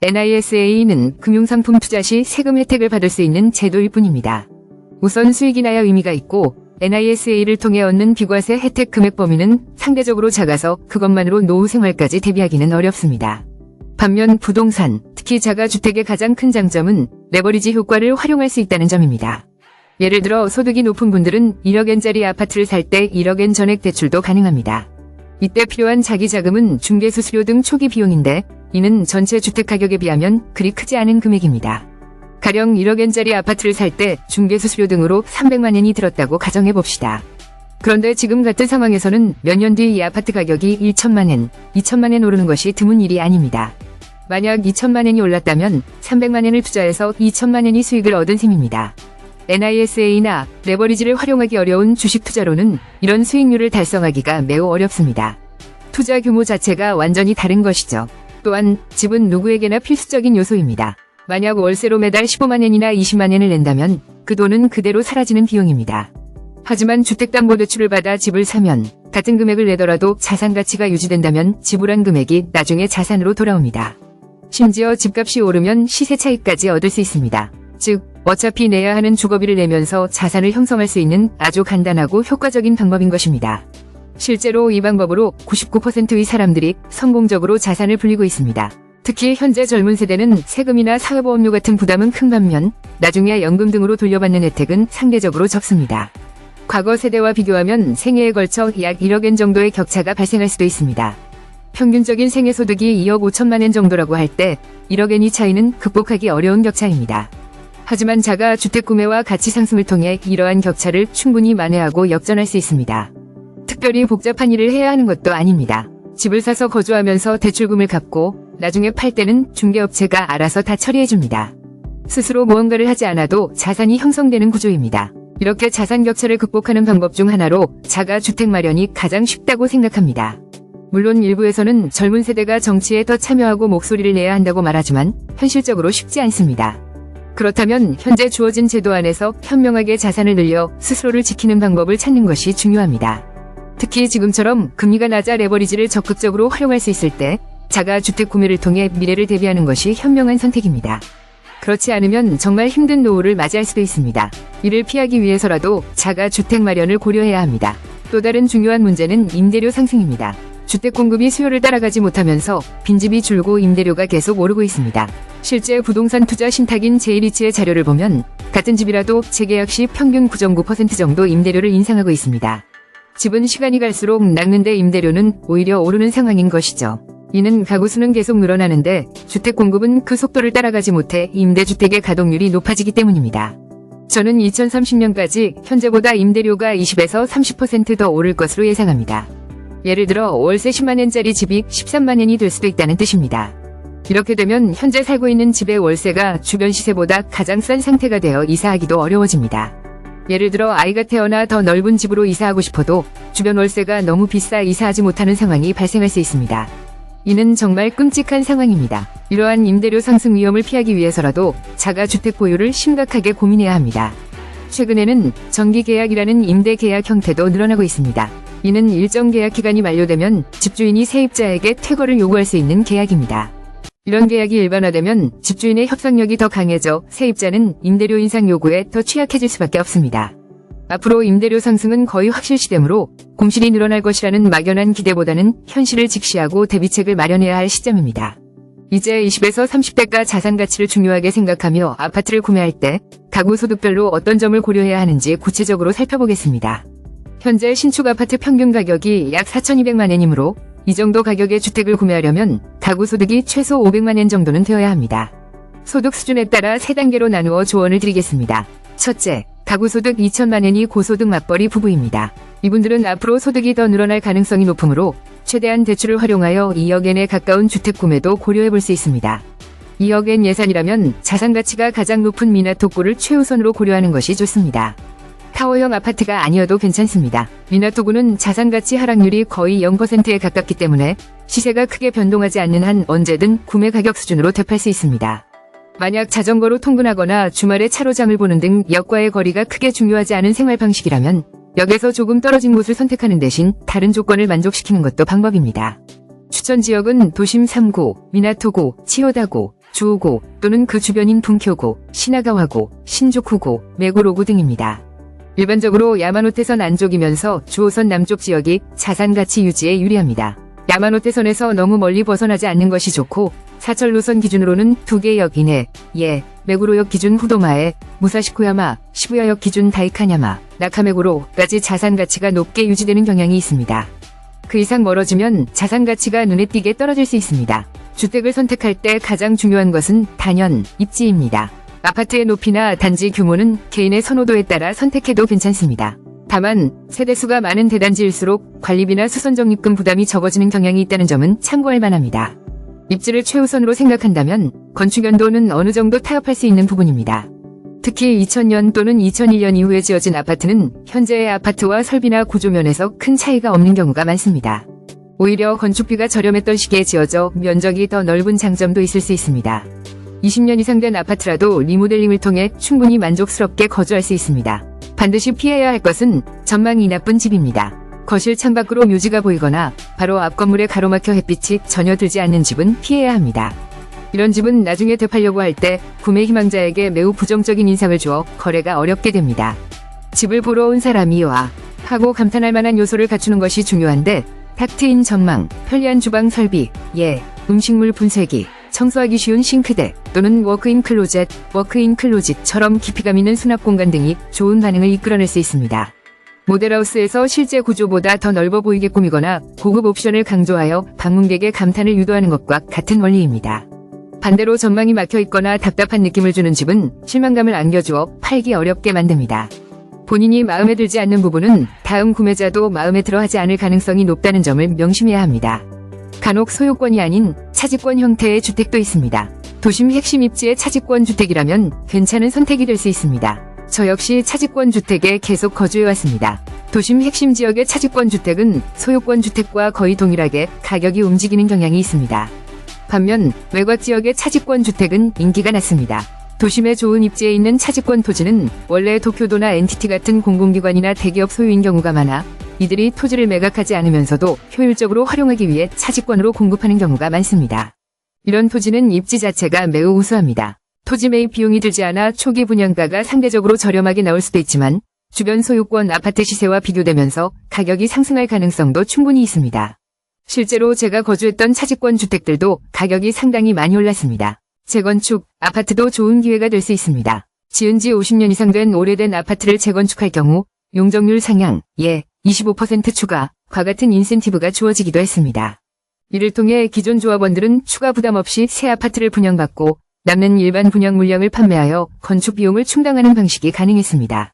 NISA는 금융상품 투자 시 세금 혜택을 받을 수 있는 제도일 뿐입니다. 우선 수익이 나야 의미가 있고 NISA를 통해 얻는 비과세 혜택 금액 범위는 상대적으로 작아서 그것만으로 노후 생활까지 대비하기는 어렵습니다. 반면 부동산, 특히 자가주택의 가장 큰 장점은 레버리지 효과를 활용할 수 있다는 점입니다. 예를 들어 소득이 높은 분들은 1억엔짜리 아파트를 살 때 1억엔 전액 대출도 가능합니다. 이때 필요한 자기 자금은 중개수수료 등 초기 비용인데 이는 전체 주택 가격에 비하면 그리 크지 않은 금액입니다. 가령 1억엔짜리 아파트를 살 때 중개수수료 등으로 300만엔이 들었다고 가정해봅시다. 그런데 지금 같은 상황에서는 몇 년 뒤 이 아파트 가격이 1천만엔, 2천만엔 오르는 것이 드문 일이 아닙니다. 만약 2천만엔이 올랐다면 300만엔을 투자해서 2천만엔이 수익을 얻은 셈입니다. NISA나 레버리지를 활용하기 어려운 주식 투자로는 이런 수익률을 달성하기가 매우 어렵습니다. 투자 규모 자체가 완전히 다른 것이죠. 또한 집은 누구에게나 필수적인 요소입니다. 만약 월세로 매달 15만엔이나 20만엔을 낸다면 그 돈은 그대로 사라지는 비용입니다. 하지만 주택담보대출을 받아 집을 사면 같은 금액을 내더라도 자산 가치가 유지된다면 지불한 금액이 나중에 자산으로 돌아옵니다. 심지어 집값이 오르면 시세 차익까지 얻을 수 있습니다. 즉, 어차피 내야 하는 주거비를 내면서 자산을 형성할 수 있는 아주 간단하고 효과적인 방법인 것입니다. 실제로 이 방법으로 99%의 사람들이 성공적으로 자산을 불리고 있습니다. 특히 현재 젊은 세대는 세금이나 사회보험료 같은 부담은 큰 반면 나중에 연금 등으로 돌려받는 혜택은 상대적으로 적습니다. 과거 세대와 비교하면 생애에 걸쳐 약 1억엔 정도의 격차가 발생할 수도 있습니다. 평균적인 생애소득이 2억 5천만엔 정도라고 할 때 1억엔이 차이는 극복하기 어려운 격차입니다. 하지만 자가주택 구매와 가치 상승을 통해 이러한 격차를 충분히 만회하고 역전할 수 있습니다. 특별히 복잡한 일을 해야 하는 것도 아닙니다. 집을 사서 거주하면서 대출금을 갚고 나중에 팔 때는 중개업체가 알아서 다 처리해줍니다. 스스로 무언가를 하지 않아도 자산이 형성되는 구조입니다. 이렇게 자산 격차를 극복하는 방법 중 하나로 자가주택 마련이 가장 쉽다고 생각합니다. 물론 일부에서는 젊은 세대가 정치에 더 참여하고 목소리를 내야 한다고 말하지만 현실적으로 쉽지 않습니다. 그렇다면 현재 주어진 제도 안에서 현명하게 자산을 늘려 스스로를 지키는 방법을 찾는 것이 중요합니다. 특히 지금처럼 금리가 낮아 레버리지를 적극적으로 활용할 수 있을 때 자가주택 구매를 통해 미래를 대비하는 것이 현명한 선택입니다. 그렇지 않으면 정말 힘든 노후를 맞이할 수도 있습니다. 이를 피하기 위해서라도 자가주택 마련을 고려해야 합니다. 또 다른 중요한 문제는 임대료 상승입니다. 주택 공급이 수요를 따라가지 못하면서 빈집이 줄고 임대료가 계속 오르고 있습니다. 실제 부동산 투자 신탁인 제이리츠의 자료를 보면 같은 집이라도 재계약 시 평균 9.9% 정도 임대료를 인상하고 있습니다. 집은 시간이 갈수록 낡는데 임대료는 오히려 오르는 상황인 것이죠. 이는 가구 수는 계속 늘어나는데 주택 공급은 그 속도를 따라가지 못해 임대주택의 가동률이 높아지기 때문입니다. 저는 2030년까지 현재보다 임대료가 20에서 30% 더 오를 것으로 예상합니다. 예를 들어 월세 10만엔짜리 집이 13만엔이 될 수도 있다는 뜻입니다. 이렇게 되면 현재 살고 있는 집의 월세가 주변 시세보다 가장 싼 상태가 되어 이사하기도 어려워집니다. 예를 들어 아이가 태어나 더 넓은 집으로 이사하고 싶어도 주변 월세가 너무 비싸 이사하지 못하는 상황이 발생할 수 있습니다. 이는 정말 끔찍한 상황입니다. 이러한 임대료 상승 위험을 피하기 위해서라도 자가주택 보유를 심각하게 고민해야 합니다. 최근에는 정기계약이라는 임대계약 형태도 늘어나고 있습니다. 이는 일정 계약 기간이 만료되면 집주인이 세입자에게 퇴거를 요구할 수 있는 계약입니다. 이런 계약이 일반화되면 집주인의 협상력이 더 강해져 세입자는 임대료 인상 요구에 더 취약해질 수밖에 없습니다. 앞으로 임대료 상승은 거의 확실시되므로 공실이 늘어날 것이라는 막연한 기대보다는 현실을 직시하고 대비책을 마련해야 할 시점입니다. 이제 20에서 30대가 자산 가치를 중요하게 생각하며 아파트를 구매할 때 가구 소득별로 어떤 점을 고려해야 하는지 구체적으로 살펴보겠습니다. 현재 신축 아파트 평균 가격이 약 4,200만엔이므로 이 정도 가격의 주택을 구매하려면 가구 소득이 최소 500만엔 정도는 되어야 합니다. 소득 수준에 따라 3단계로 나누어 조언을 드리겠습니다. 첫째, 가구 소득 2천만엔이 고소득 맞벌이 부부입니다. 이분들은 앞으로 소득이 더 늘어날 가능성이 높으므로 최대한 대출을 활용하여 2억엔에 가까운 주택 구매도 고려해 볼 수 있습니다. 2억엔 예산이라면 자산 가치가 가장 높은 미나토구를 최우선으로 고려하는 것이 좋습니다. 타워형 아파트가 아니어도 괜찮습니다. 미나토구는 자산 가치 하락률이 거의 0%에 가깝기 때문에 시세가 크게 변동하지 않는 한 언제든 구매 가격 수준으로 되팔 수 있습니다. 만약 자전거로 통근하거나 주말에 차로 장을 보는 등 역과의 거리가 크게 중요하지 않은 생활 방식이라면 역에서 조금 떨어진 곳을 선택하는 대신 다른 조건을 만족시키는 것도 방법입니다. 추천 지역은 도심 3구, 미나토구, 치요다구, 주호고 또는 그 주변인 bunkyō고, 시나가와고, 신주쿠고, 메고로구 등입니다. 일반적으로 야마노테선 안쪽이면서 주호선 남쪽 지역이 자산가치 유지에 유리합니다. 야마노테선에서 너무 멀리 벗어나지 않는 것이 좋고 사철 노선 기준으로는 2개 역 이내, 메구로역 기준 후도마에, 무사시코야마, 시부야역 기준 다이카냐마, 나카메구로까지 자산가치가 높게 유지되는 경향이 있습니다. 그 이상 멀어지면 자산가치가 눈에 띄게 떨어질 수 있습니다. 주택을 선택할 때 가장 중요한 것은 단연 입지입니다. 아파트의 높이나 단지 규모는 개인의 선호도에 따라 선택해도 괜찮습니다. 다만 세대수가 많은 대단지일수록 관리비나 수선적립금 부담이 적어지는 경향이 있다는 점은 참고할 만합니다. 입지를 최우선으로 생각한다면 건축연도는 어느 정도 타협할 수 있는 부분입니다. 특히 2000년 또는 2001년 이후에 지어진 아파트는 현재의 아파트와 설비나 구조면에서 큰 차이가 없는 경우가 많습니다. 오히려 건축비가 저렴했던 시기에 지어져 면적이 더 넓은 장점도 있을 수 있습니다. 20년 이상 된 아파트라도 리모델링을 통해 충분히 만족스럽게 거주할 수 있습니다. 반드시 피해야 할 것은 전망이 나쁜 집입니다. 거실 창밖으로 묘지가 보이거나 바로 앞 건물에 가로막혀 햇빛이 전혀 들지 않는 집은 피해야 합니다. 이런 집은 나중에 되팔려고 할 때 구매 희망자에게 매우 부정적인 인상을 주어 거래가 어렵게 됩니다. 집을 보러 온 사람이 와 하고 감탄할 만한 요소를 갖추는 것이 중요한데 탁 트인 전망, 편리한 주방 설비, 음식물 분쇄기, 청소하기 쉬운 싱크대 또는 워크인 클로짓처럼 깊이감 있는 수납 공간 등이 좋은 반응을 이끌어낼 수 있습니다. 모델하우스에서 실제 구조보다 더 넓어 보이게 꾸미거나 고급 옵션을 강조하여 방문객의 감탄을 유도하는 것과 같은 원리입니다. 반대로 전망이 막혀 있거나 답답한 느낌을 주는 집은 실망감을 안겨주어 팔기 어렵게 만듭니다. 본인이 마음에 들지 않는 부분은 다음 구매자도 마음에 들어 하지 않을 가능성이 높다는 점을 명심해야 합니다. 간혹 소유권이 아닌 차지권 형태의 주택도 있습니다. 도심 핵심 입지의 차지권 주택이라면 괜찮은 선택이 될 수 있습니다. 저 역시 차지권 주택에 계속 거주해왔습니다. 도심 핵심 지역의 차지권 주택은 소유권 주택과 거의 동일하게 가격이 움직이는 경향이 있습니다. 반면 외곽 지역의 차지권 주택은 인기가 낮습니다. 도심의 좋은 입지에 있는 차지권 토지는 원래 도쿄도나 NTT 같은 공공기관이나 대기업 소유인 경우가 많아 이들이 토지를 매각하지 않으면서도 효율적으로 활용하기 위해 차지권으로 공급하는 경우가 많습니다. 이런 토지는 입지 자체가 매우 우수합니다. 토지 매입 비용이 들지 않아 초기 분양가가 상대적으로 저렴하게 나올 수도 있지만 주변 소유권 아파트 시세와 비교되면서 가격이 상승할 가능성도 충분히 있습니다. 실제로 제가 거주했던 차지권 주택들도 가격이 상당히 많이 올랐습니다. 재건축, 아파트도 좋은 기회가 될 수 있습니다. 지은 지 50년 이상 된 오래된 아파트를 재건축할 경우 용적률 상향, 25% 추가과 같은 인센티브가 주어지기도 했습니다. 이를 통해 기존 조합원들은 추가 부담 없이 새 아파트를 분양받고 남는 일반 분양 물량을 판매하여 건축 비용을 충당하는 방식이 가능했습니다.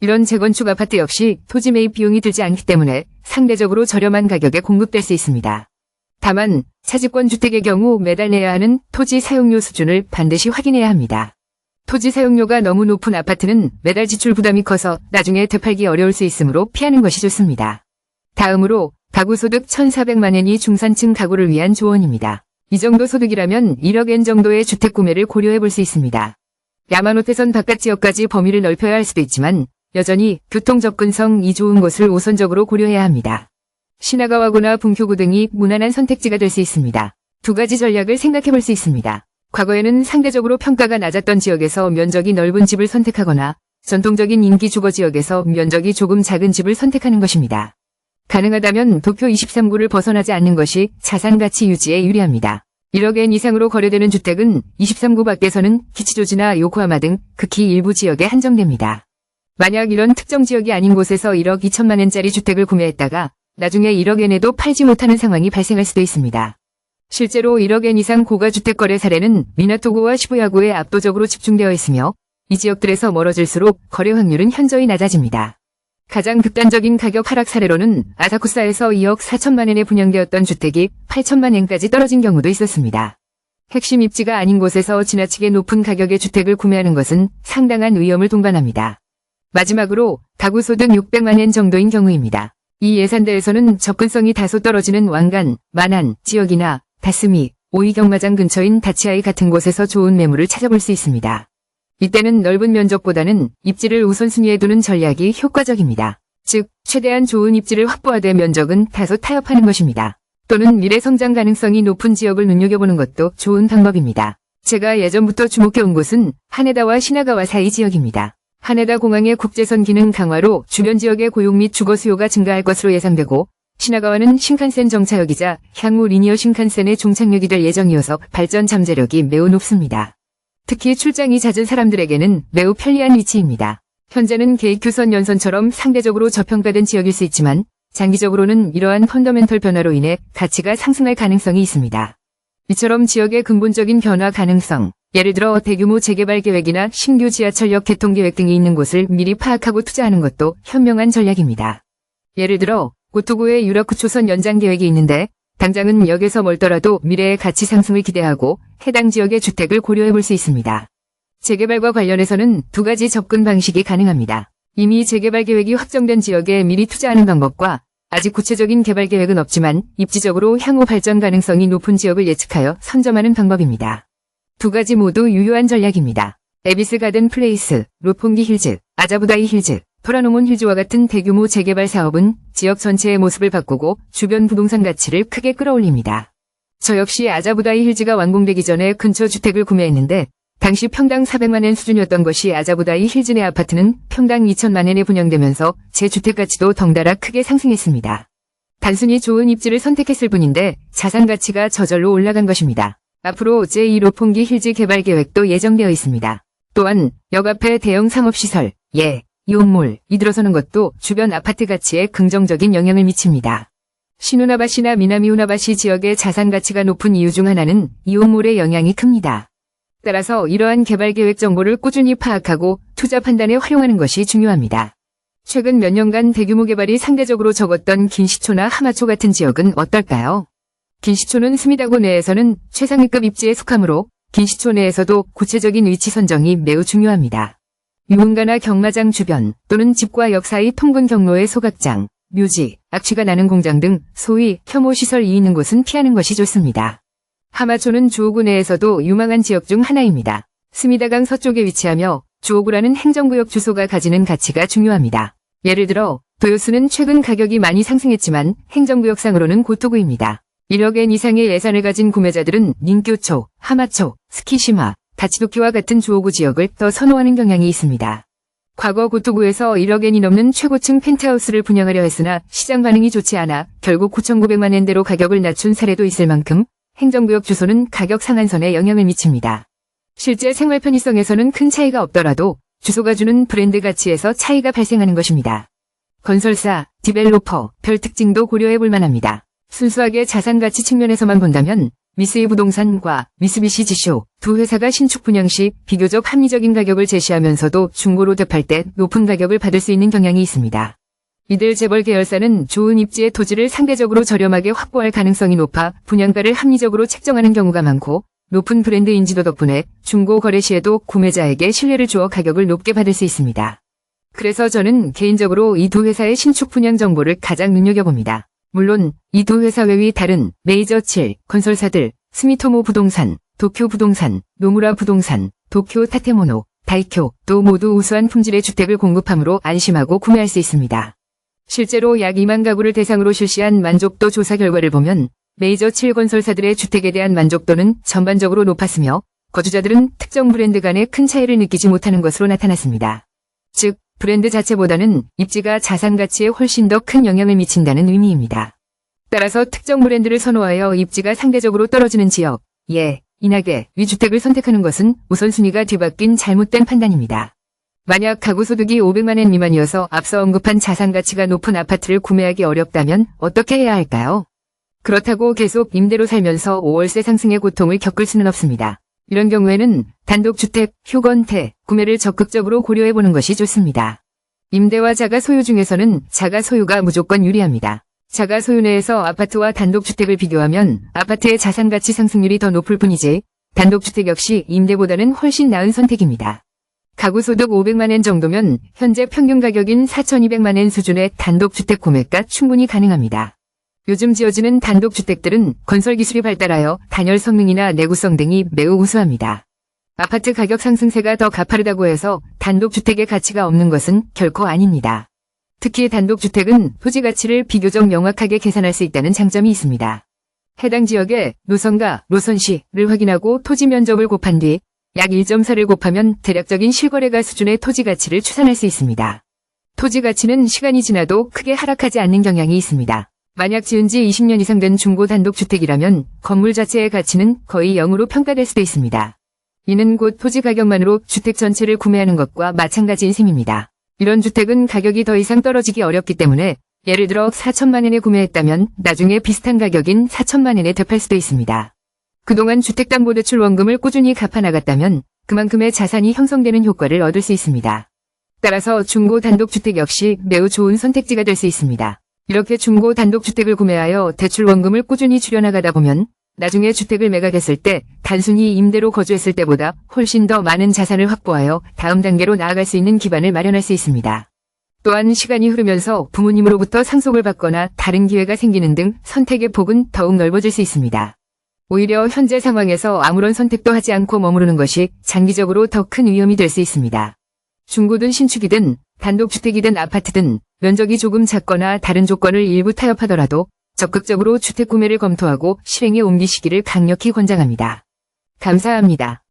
이런 재건축 아파트 역시 토지 매입 비용이 들지 않기 때문에 상대적으로 저렴한 가격에 공급될 수 있습니다. 다만 차지권 주택의 경우 매달 내야 하는 토지 사용료 수준을 반드시 확인해야 합니다. 토지 사용료가 너무 높은 아파트는 매달 지출 부담이 커서 나중에 되팔기 어려울 수 있으므로 피하는 것이 좋습니다. 다음으로 가구소득 1,400만엔이 중산층 가구를 위한 조언입니다. 이 정도 소득이라면 1억엔 정도의 주택 구매를 고려해 볼 수 있습니다. 야마노테선 바깥 지역까지 범위를 넓혀야 할 수도 있지만 여전히 교통 접근성이 좋은 곳을 우선적으로 고려해야 합니다. 시나가와구나 bunkyō구 등이 무난한 선택지가 될 수 있습니다. 두 가지 전략을 생각해 볼 수 있습니다. 과거에는 상대적으로 평가가 낮았던 지역에서 면적이 넓은 집을 선택하거나 전통적인 인기 주거 지역에서 면적이 조금 작은 집을 선택하는 것입니다. 가능하다면 도쿄 23구를 벗어나지 않는 것이 자산가치 유지에 유리합니다. 1억엔 이상으로 거래되는 주택은 23구 밖에서는 기치조지나 요코하마 등 극히 일부 지역에 한정됩니다. 만약 이런 특정 지역이 아닌 곳에서 1억 2천만엔짜리 주택을 구매했다가 나중에 1억엔에도 팔지 못하는 상황이 발생할 수도 있습니다. 실제로 1억엔 이상 고가주택 거래 사례는 미나토구와 시부야구에 압도적으로 집중되어 있으며 이 지역들에서 멀어질수록 거래 확률은 현저히 낮아집니다. 가장 극단적인 가격 하락 사례로는 아사쿠사에서 2억 4천만엔에 분양되었던 주택이 8천만엔까지 떨어진 경우도 있었습니다. 핵심 입지가 아닌 곳에서 지나치게 높은 가격의 주택을 구매하는 것은 상당한 위험을 동반합니다. 마지막으로 가구 소득 600만엔 정도인 경우입니다. 이 예산대에서는 접근성이 다소 떨어지는 왕간, 만안 지역이나 다스미, 오이경마장 근처인 다치아이 같은 곳에서 좋은 매물을 찾아볼 수 있습니다. 이때는 넓은 면적보다는 입지를 우선순위에 두는 전략이 효과적입니다. 즉, 최대한 좋은 입지를 확보하되 면적은 다소 타협하는 것입니다. 또는 미래 성장 가능성이 높은 지역을 눈여겨보는 것도 좋은 방법입니다. 제가 예전부터 주목해온 곳은 하네다와 시나가와 사이 지역입니다. 하네다 공항의 국제선 기능 강화로 주변 지역의 고용 및 주거 수요가 증가할 것으로 예상되고, 시나가와는 신칸센 정차역이자 향후 리니어 신칸센의 종착역이 될 예정이어서 발전 잠재력이 매우 높습니다. 특히 출장이 잦은 사람들에게는 매우 편리한 위치입니다. 현재는 계익큐선 연선처럼 상대적으로 저평가된 지역일 수 있지만 장기적으로는 이러한 펀더멘털 변화로 인해 가치가 상승할 가능성이 있습니다. 이처럼 지역의 근본적인 변화 가능성, 예를 들어 대규모 재개발 계획이나 신규 지하철역 개통 계획 등이 있는 곳을 미리 파악하고 투자하는 것도 현명한 전략입니다. 예를 들어 고토구에 유라쿠초선 연장 계획이 있는데 당장은 역에서 멀더라도 미래의 가치 상승을 기대하고 해당 지역의 주택을 고려해 볼 수 있습니다. 재개발과 관련해서는 두 가지 접근 방식이 가능합니다. 이미 재개발 계획이 확정된 지역에 미리 투자하는 방법과 아직 구체적인 개발 계획은 없지만 입지적으로 향후 발전 가능성이 높은 지역을 예측하여 선점하는 방법입니다. 두 가지 모두 유효한 전략입니다. 에비스 가든 플레이스, 로폰기 힐즈, 아자부다이 힐즈, 토라노몬 힐즈와 같은 대규모 재개발 사업은 지역 전체의 모습을 바꾸고 주변 부동산 가치를 크게 끌어올립니다. 저 역시 아자부다이 힐즈가 완공되기 전에 근처 주택을 구매했는데 당시 평당 400만엔 수준이었던 것이 아자부다이 힐즈 내 아파트는 평당 2천만엔에 분양되면서 제 주택 가치도 덩달아 크게 상승했습니다. 단순히 좋은 입지를 선택했을 뿐인데 자산 가치가 저절로 올라간 것입니다. 앞으로 제2 로폰기 힐즈 개발 계획도 예정되어 있습니다. 또한 역 앞에 대형 상업시설, 이온몰이 들어서는 것도 주변 아파트 가치에 긍정적인 영향을 미칩니다. 시누나바시나 미나미우나바시 지역의 자산 가치가 높은 이유 중 하나는 이온몰의 영향이 큽니다. 따라서 이러한 개발 계획 정보를 꾸준히 파악하고 투자 판단에 활용하는 것이 중요합니다. 최근 몇 년간 대규모 개발이 상대적으로 적었던 긴시초나 하마초 같은 지역은 어떨까요? 긴시초는 스미다구 내에서는 최상위급 입지에 속하므로 긴시초 내에서도 구체적인 위치 선정이 매우 중요합니다. 유흥가나 경마장 주변 또는 집과 역 사이 통근 경로의 소각장, 묘지, 악취가 나는 공장 등 소위 혐오시설이 있는 곳은 피하는 것이 좋습니다. 하마초는 주오구 내에서도 유망한 지역 중 하나입니다. 스미다강 서쪽에 위치하며 주오구라는 행정구역 주소가 가지는 가치가 중요합니다. 예를 들어 도요스는 최근 가격이 많이 상승했지만 행정구역상으로는 고토구입니다. 1억엔 이상의 예산을 가진 구매자들은 닌교초, 하마초, 스키시마, 다치도키와 같은 주오구 지역을 더 선호하는 경향이 있습니다. 과거 고토구에서 1억엔이 넘는 최고층 펜트하우스를 분양하려 했으나 시장 반응이 좋지 않아 결국 9,900만엔대로 가격을 낮춘 사례도 있을 만큼 행정구역 주소는 가격 상한선에 영향을 미칩니다. 실제 생활 편의성에서는 큰 차이가 없더라도 주소가 주는 브랜드 가치에서 차이가 발생하는 것입니다. 건설사, 디벨로퍼, 별 특징도 고려해 볼 만합니다. 순수하게 자산 가치 측면에서만 본다면 미쓰이 부동산과 미쓰비시 지쇼 두 회사가 신축 분양 시 비교적 합리적인 가격을 제시하면서도 중고로 대팔 때 높은 가격을 받을 수 있는 경향이 있습니다. 이들 재벌 계열사는 좋은 입지의 토지를 상대적으로 저렴하게 확보할 가능성이 높아 분양가를 합리적으로 책정하는 경우가 많고 높은 브랜드 인지도 덕분에 중고 거래 시에도 구매자에게 신뢰를 주어 가격을 높게 받을 수 있습니다. 그래서 저는 개인적으로 이 두 회사의 신축 분양 정보를 가장 눈여겨봅니다. 물론 이 두 회사 외의 다른 메이저 7 건설사들 스미토모 부동산, 도쿄 부동산, 노무라 부동산, 도쿄 타테모노, 다이쿄도 모두 우수한 품질의 주택을 공급하므로 안심하고 구매할 수 있습니다. 실제로 약 2만 가구를 대상으로 실시한 만족도 조사 결과를 보면 메이저 7 건설사들의 주택에 대한 만족도는 전반적으로 높았으며 거주자들은 특정 브랜드 간의 큰 차이를 느끼지 못하는 것으로 나타났습니다. 즉, 브랜드 자체보다는 입지가 자산 가치에 훨씬 더 큰 영향을 미친다는 의미입니다. 따라서 특정 브랜드를 선호하여 입지가 상대적으로 떨어지는 지역, 인하게 위주택을 선택하는 것은 우선순위가 뒤바뀐 잘못된 판단입니다. 만약 가구 소득이 500만엔 미만이어서 앞서 언급한 자산 가치가 높은 아파트를 구매하기 어렵다면 어떻게 해야 할까요? 그렇다고 계속 임대로 살면서 월세 상승의 고통을 겪을 수는 없습니다. 이런 경우에는 단독주택, 휴건태, 구매를 적극적으로 고려해보는 것이 좋습니다. 임대와 자가 소유 중에서는 자가 소유가 무조건 유리합니다. 자가 소유 내에서 아파트와 단독주택을 비교하면 아파트의 자산 가치 상승률이 더 높을 뿐이지 단독주택 역시 임대보다는 훨씬 나은 선택입니다. 가구 소득 500만엔 정도면 현재 평균 가격인 4,200만엔 수준의 단독주택 구매가 충분히 가능합니다. 요즘 지어지는 단독주택들은 건설기술이 발달하여 단열 성능이나 내구성 등이 매우 우수합니다. 아파트 가격 상승세가 더 가파르다고 해서 단독주택의 가치가 없는 것은 결코 아닙니다. 특히 단독주택은 토지 가치를 비교적 명확하게 계산할 수 있다는 장점이 있습니다. 해당 지역의 노선과 노선시를 확인하고 토지 면적을 곱한 뒤 약 1.4를 곱하면 대략적인 실거래가 수준의 토지 가치를 추산할 수 있습니다. 토지 가치는 시간이 지나도 크게 하락하지 않는 경향이 있습니다. 만약 지은 지 20년 이상 된 중고 단독주택이라면 건물 자체의 가치는 거의 0으로 평가될 수도 있습니다. 이는 곧 토지 가격만으로 주택 전체를 구매하는 것과 마찬가지인 셈입니다. 이런 주택은 가격이 더 이상 떨어지기 어렵기 때문에 예를 들어 4천만 원에 구매했다면 나중에 비슷한 가격인 4천만 원에 되팔 수도 있습니다. 그동안 주택담보대출 원금을 꾸준히 갚아나갔다면 그만큼의 자산이 형성되는 효과를 얻을 수 있습니다. 따라서 중고 단독주택 역시 매우 좋은 선택지가 될 수 있습니다. 이렇게 중고 단독주택을 구매하여 대출 원금을 꾸준히 줄여나가다 보면 나중에 주택을 매각했을 때 단순히 임대로 거주했을 때보다 훨씬 더 많은 자산을 확보하여 다음 단계로 나아갈 수 있는 기반을 마련할 수 있습니다. 또한 시간이 흐르면서 부모님으로부터 상속을 받거나 다른 기회가 생기는 등 선택의 폭은 더욱 넓어질 수 있습니다. 오히려 현재 상황에서 아무런 선택도 하지 않고 머무르는 것이 장기적으로 더 큰 위험이 될 수 있습니다. 중고든 신축이든 단독주택이든 아파트든 면적이 조금 작거나 다른 조건을 일부 타협하더라도 적극적으로 주택 구매를 검토하고 실행에 옮기시기를 강력히 권장합니다. 감사합니다.